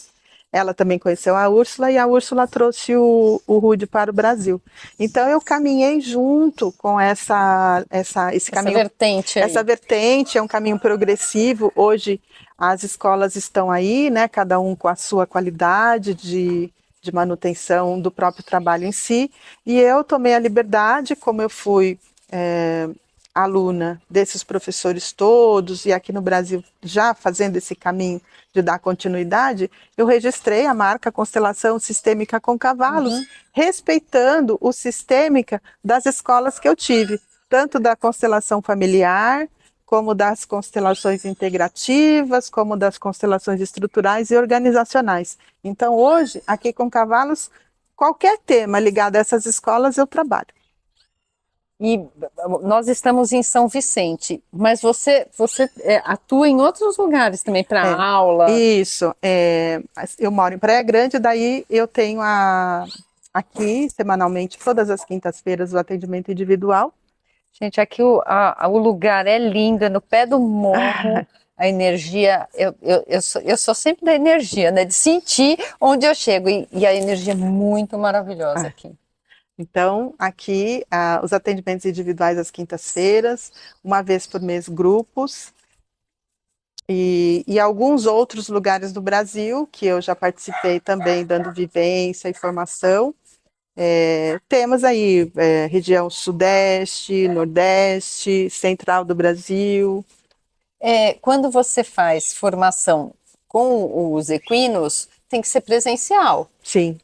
ela também conheceu a Úrsula, e a Úrsula trouxe o Ruud para o Brasil. Então eu caminhei junto com esse caminho. Essa vertente é um caminho progressivo. Hoje as escolas estão aí, né, cada um com a sua qualidade de de manutenção do próprio trabalho em si, e eu tomei a liberdade, como eu fui aluna desses professores todos, e aqui no Brasil já fazendo esse caminho de dar continuidade, eu registrei a marca Constelação Sistêmica com Cavalos, respeitando o sistêmica das escolas que eu tive, tanto da constelação familiar, como das constelações integrativas, como das constelações estruturais e organizacionais. Então hoje, aqui com Cavalos, qualquer tema ligado a essas escolas eu trabalho. E nós estamos em São Vicente, mas você atua em outros lugares também para aula? Isso, eu moro em Praia Grande, daí eu tenho aqui, semanalmente, todas as quintas-feiras, o atendimento individual. Gente, aqui o lugar é lindo, é no pé do morro, a energia, eu sou sempre da energia, né, de sentir onde eu chego, e a energia é muito maravilhosa aqui. Então, aqui, os atendimentos individuais às quintas-feiras, uma vez por mês, grupos, e alguns outros lugares do Brasil, que eu já participei também, dando vivência e formação. Temos aí região Sudeste, Nordeste, Central do Brasil. Quando você faz formação com os equinos, tem que ser presencial. Sim.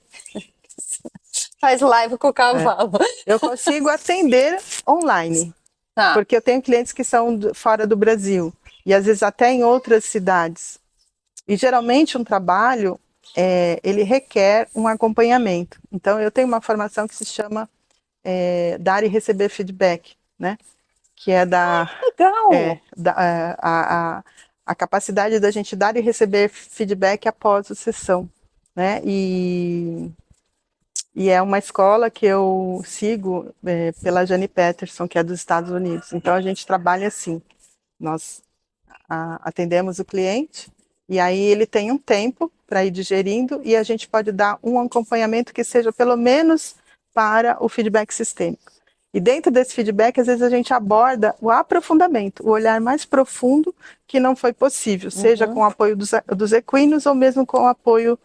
Faz live com o cavalo. Eu consigo atender online, porque eu tenho clientes que são fora do Brasil, e às vezes até em outras cidades. E geralmente um trabalho, ele requer um acompanhamento. Então eu tenho uma formação que se chama Dar e Receber Feedback, né? Que é Legal! A capacidade da gente dar e receber feedback após a sessão, né? E é uma escola que eu sigo pela Jane Peterson, que é dos Estados Unidos. Então a gente trabalha assim, nós atendemos o cliente, e aí ele tem um tempo para ir digerindo, e a gente pode dar um acompanhamento que seja pelo menos para o feedback sistêmico. E dentro desse feedback, às vezes a gente aborda o aprofundamento, o olhar mais profundo que não foi possível, seja com o apoio dos equinos ou mesmo com o apoio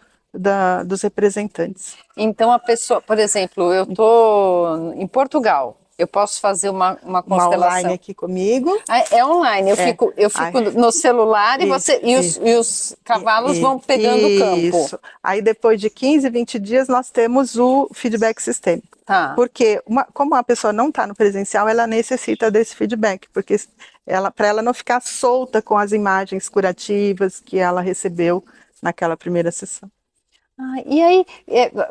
dos representantes. Então a pessoa, por exemplo, eu estou em Portugal, eu posso fazer uma constelação. Uma online aqui comigo. É online, eu fico no celular e os cavalos vão pegando o campo. Isso. Aí depois de 15, 20 dias nós temos o feedback sistêmico. Porque como a pessoa não está no presencial, ela necessita desse feedback, porque para ela não ficar solta com as imagens curativas que ela recebeu naquela primeira sessão. E aí,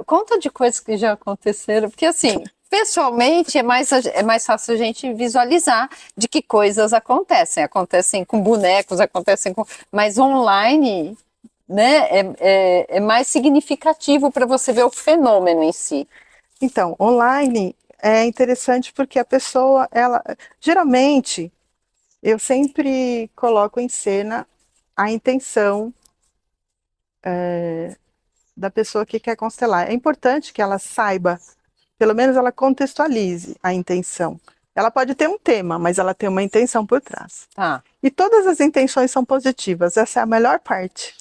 conta de coisas que já aconteceram, porque assim, pessoalmente é mais fácil a gente visualizar de que coisas acontecem com bonecos, mas online, né, é mais significativo para você ver o fenômeno em si. Então, online é interessante porque a pessoa, geralmente, eu sempre coloco em cena a intenção da pessoa que quer constelar. É importante que ela saiba, pelo menos ela contextualize a intenção. Ela pode ter um tema, mas ela tem uma intenção por trás. E todas as intenções são positivas, essa é a melhor parte.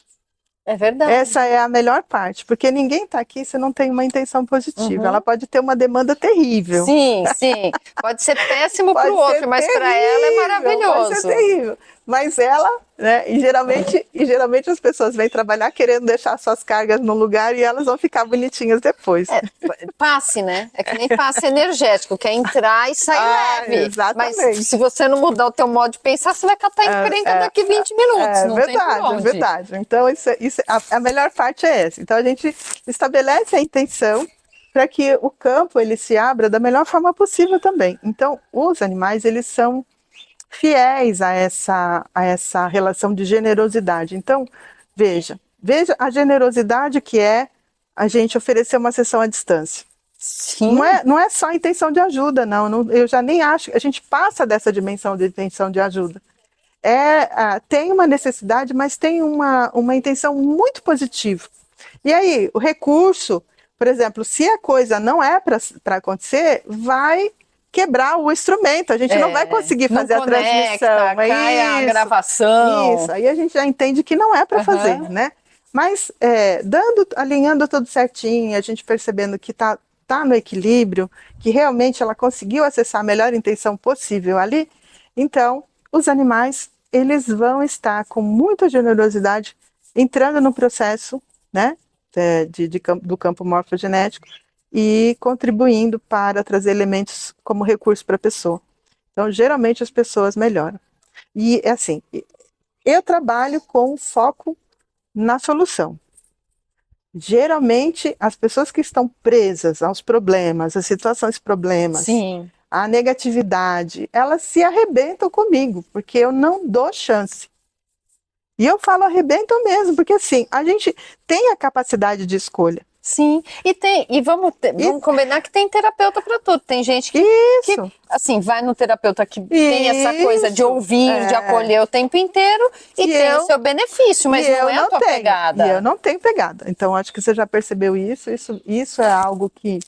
É verdade. Essa é a melhor parte, porque ninguém está aqui se não tem uma intenção positiva. Ela pode ter uma demanda terrível. Sim, sim. Pode ser péssimo para o outro, mas para ela é maravilhoso. Pode ser terrível. Mas ela, né, e geralmente as pessoas vêm trabalhar querendo deixar suas cargas no lugar e elas vão ficar bonitinhas depois. Passe, né? É que nem passe energético, que é entrar e sair leve. Exatamente. Mas se você não mudar o teu modo de pensar, você vai catar encrenca daqui 20 minutos. Não verdade, tem por onde. É verdade. Então, a melhor parte é essa. Então, a gente estabelece a intenção para que o campo ele se abra da melhor forma possível também. Então, os animais, eles são fiéis a essa relação de generosidade. Então, veja a generosidade que é a gente oferecer uma sessão à distância. Sim. Não é só a intenção de ajuda, não. Eu já nem acho, a gente passa dessa dimensão de intenção de ajuda. Tem uma necessidade, mas tem uma intenção muito positiva. E aí, o recurso, por exemplo, se a coisa não é para acontecer, vai quebrar o instrumento, a gente não vai conseguir fazer a transmissão. Cai a gravação. Isso, aí a gente já entende que não é para fazer, né? Mas alinhando tudo certinho, a gente percebendo que tá no equilíbrio, que realmente ela conseguiu acessar a melhor intenção possível ali, então os animais eles vão estar com muita generosidade entrando no processo, né, do campo morfogenético e contribuindo para trazer elementos como recurso para a pessoa. Então, geralmente as pessoas melhoram. E assim, eu trabalho com foco na solução. Geralmente, as pessoas que estão presas aos problemas, às situações problemas, Sim. à negatividade, elas se arrebentam comigo, porque eu não dou chance. E eu falo arrebentam mesmo, porque assim, a gente tem a capacidade de escolha. Sim, e vamos combinar que tem terapeuta para tudo. Tem gente que assim, vai no terapeuta que tem essa coisa de ouvir, de acolher o tempo inteiro e tem o seu benefício, mas não é a tua pegada. E eu não tenho pegada. Então, acho que você já percebeu isso é algo que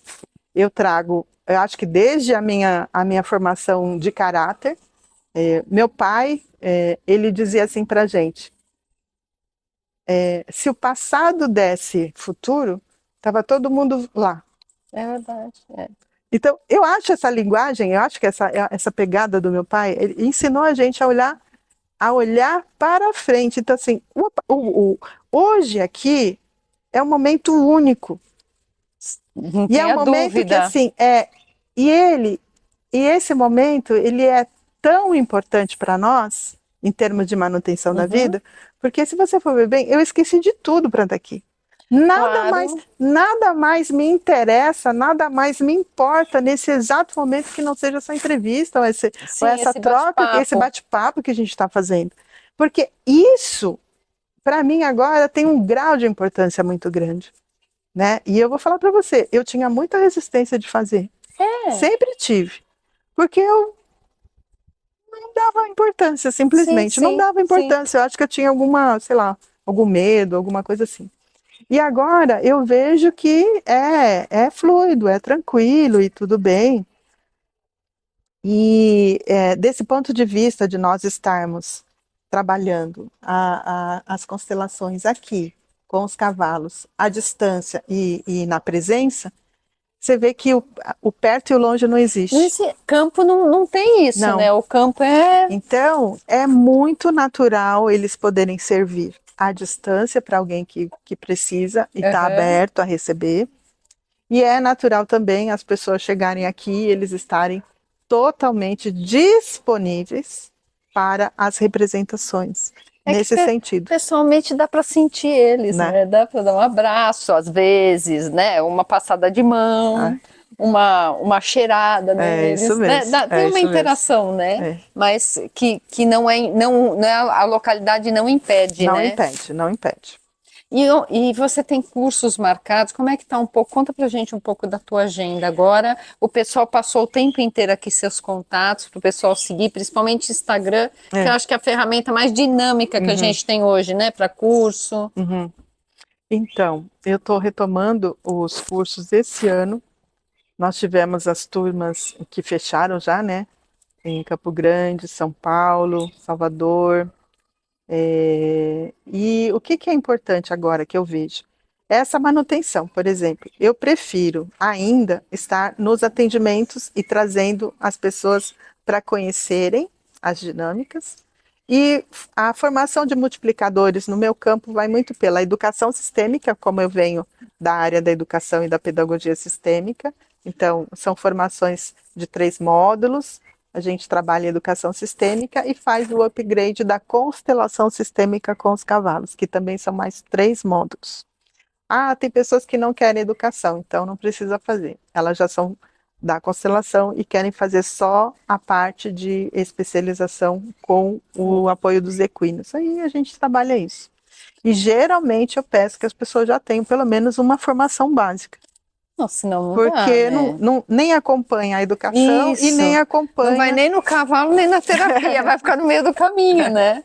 eu trago, eu acho que desde a minha formação de caráter. Meu pai, ele dizia assim pra gente, se o passado desse futuro, estava todo mundo lá. É verdade. Então, eu acho essa linguagem, eu acho que essa pegada do meu pai, ele ensinou a gente a olhar para frente. Então, assim, hoje aqui é um momento único. Não E é um tenha momento dúvida. que, assim, e esse momento, ele é tão importante para nós, em termos de manutenção da vida, porque se você for ver bem, eu esqueci de tudo para estar aqui. Nada mais me interessa, nada mais me importa nesse exato momento que não seja essa entrevista, ou essa troca, esse bate-papo que a gente está fazendo. Porque isso, para mim agora, tem um grau de importância muito grande. Né? E eu vou falar para você, eu tinha muita resistência de fazer. Sempre tive. Porque eu não dava importância, simplesmente. Não dava importância. Eu acho que eu tinha algum medo, alguma coisa assim. E agora eu vejo que é fluido, é tranquilo e tudo bem. E desse ponto de vista de nós estarmos trabalhando as constelações aqui, com os cavalos, à distância e na presença, você vê que o perto e o longe não existe. Nesse campo não tem isso, não. Né? O campo é... Então, é muito natural eles poderem servir à distância para alguém que precisa e está aberto a receber. E é natural também as pessoas chegarem aqui e eles estarem totalmente disponíveis para as representações. Nesse sentido. Pessoalmente dá para sentir eles, né? Dá para dar um abraço, às vezes, né? Uma passada de mão, uma cheirada neles. Isso mesmo. Né? Tem uma interação, né? Mas que não é a localidade não impede, né? Não impede. E você tem cursos marcados, como é que tá um pouco? Conta pra gente um pouco da tua agenda agora. O pessoal passou o tempo inteiro aqui seus contatos, para o pessoal seguir, principalmente Instagram, que eu acho que é a ferramenta mais dinâmica que a gente tem hoje, né, para curso. Então, eu estou retomando os cursos esse ano. Nós tivemos as turmas que fecharam já, né, em Campo Grande, São Paulo, Salvador. E o que é importante agora que eu vejo? Essa manutenção, por exemplo. Eu prefiro ainda estar nos atendimentos e trazendo as pessoas para conhecerem as dinâmicas. E a formação de multiplicadores no meu campo vai muito pela educação sistêmica, como eu venho da área da educação e da pedagogia sistêmica. Então, são formações de 3 módulos. A gente trabalha em educação sistêmica e faz o upgrade da constelação sistêmica com os cavalos, que também são mais 3 módulos. Tem pessoas que não querem educação, então não precisa fazer. Elas já são da constelação e querem fazer só a parte de especialização com o apoio dos equinos. Aí a gente trabalha isso. E geralmente eu peço que as pessoas já tenham pelo menos uma formação básica. Não, senão não porque dá, né? nem acompanha a educação e nem acompanha... Não vai nem no cavalo, nem na terapia, vai ficar no meio do caminho, né?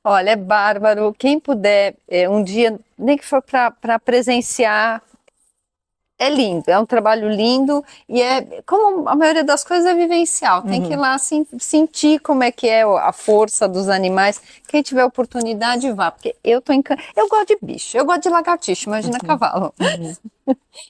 Olha, é bárbaro. Quem puder, um dia, nem que for para presenciar é lindo, é um trabalho lindo e é, como a maioria das coisas é vivencial, tem que ir lá sentir como é que é a força dos animais. Quem tiver oportunidade, vá, porque eu tô eu gosto de bicho, eu gosto de lagartixa, imagina cavalo.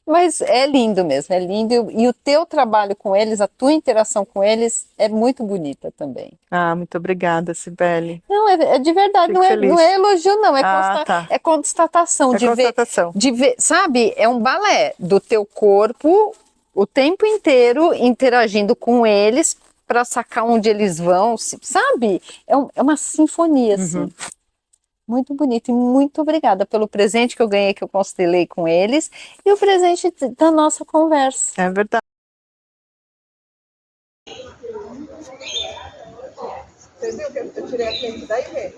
Mas é lindo mesmo, é lindo e o teu trabalho com eles, a tua interação com eles é muito bonita também. Ah, muito obrigada, Cibele. Não, é de verdade, Fico feliz. não é elogio, não, Tá. é constatação É de constatação. de ver, sabe? É um balé do teu corpo o tempo inteiro interagindo com eles para sacar onde eles vão, sabe? É uma sinfonia, assim. Muito bonito e muito obrigada pelo presente que eu ganhei, que eu constelei com eles, e o presente da nossa conversa. É verdade. Você viu que eu tirei a frente daí, vê?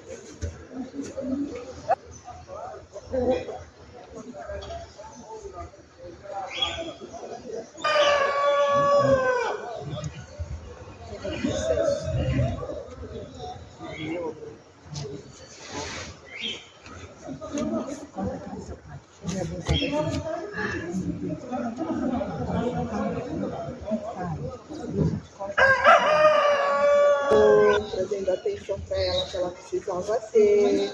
Trazendo atenção para ela que ela precisava ter.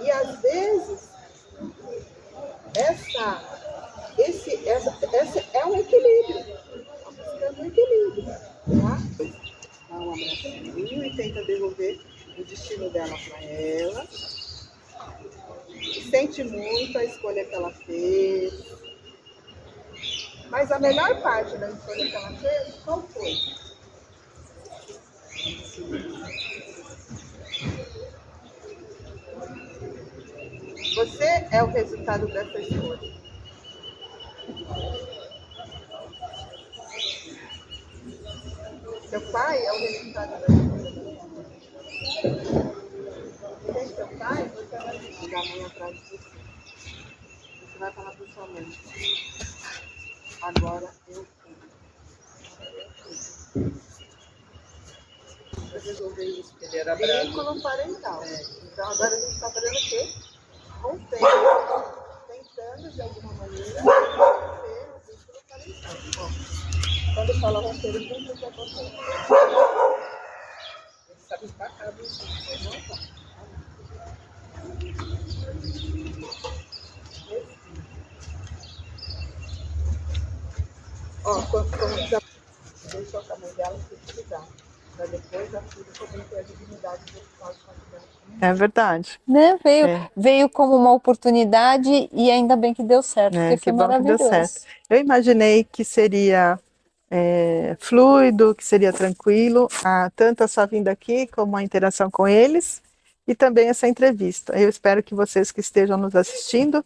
E às vezes esse é um equilíbrio. Está buscando um equilíbrio, tá? Dá um abracinho e tenta devolver o destino dela para ela. Sente muito a escolha que ela fez. Mas a melhor parte da escolha que ela fez, qual foi? Você é o resultado dessa escolha. Seu pai é o resultado dessa escolha. Sem seu pai, você vai pegar a mãe atrás de você. Você vai falar para sua mãe. Agora eu fui. Você resolveu isso. Ele era vínculo parental. Então agora a gente está fazendo o quê? Tentando de alguma maneira romper o vínculo parental. Ó, quando fala romper o vínculo, já acontece. Ele está empacado. Ó, quando já deixou a mãe dela se utilizar. Para depois a filha poder ter a dignidade de ocupar o espaço dela. É verdade. Né? Veio como uma oportunidade e ainda bem que deu certo, porque foi maravilhoso. Que deu certo. Eu imaginei que seria fluido, que seria tranquilo, tanto a sua vinda aqui como a interação com eles e também essa entrevista. Eu espero que vocês que estejam nos assistindo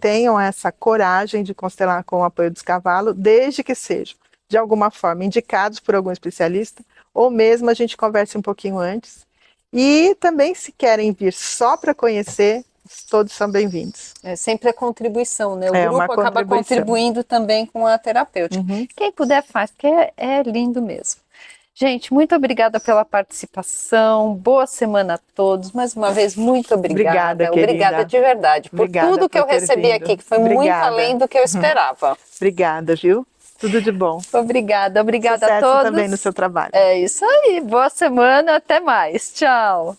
tenham essa coragem de constelar com o apoio dos cavalos, desde que sejam, de alguma forma, indicados por algum especialista, ou mesmo a gente converse um pouquinho antes. E também, se querem vir só para conhecer, todos são bem-vindos. É sempre a contribuição, né? O grupo acaba contribuindo também com a terapêutica. Quem puder faz, porque é lindo mesmo. Gente, muito obrigada pela participação, boa semana a todos, mais uma vez, muito obrigada. Obrigada de verdade, por tudo que eu recebi aqui, que foi muito além do que eu esperava. Obrigada, viu? Tudo de bom. Obrigada Sucesso a todos. Também no seu trabalho. É isso aí, boa semana, até mais, tchau.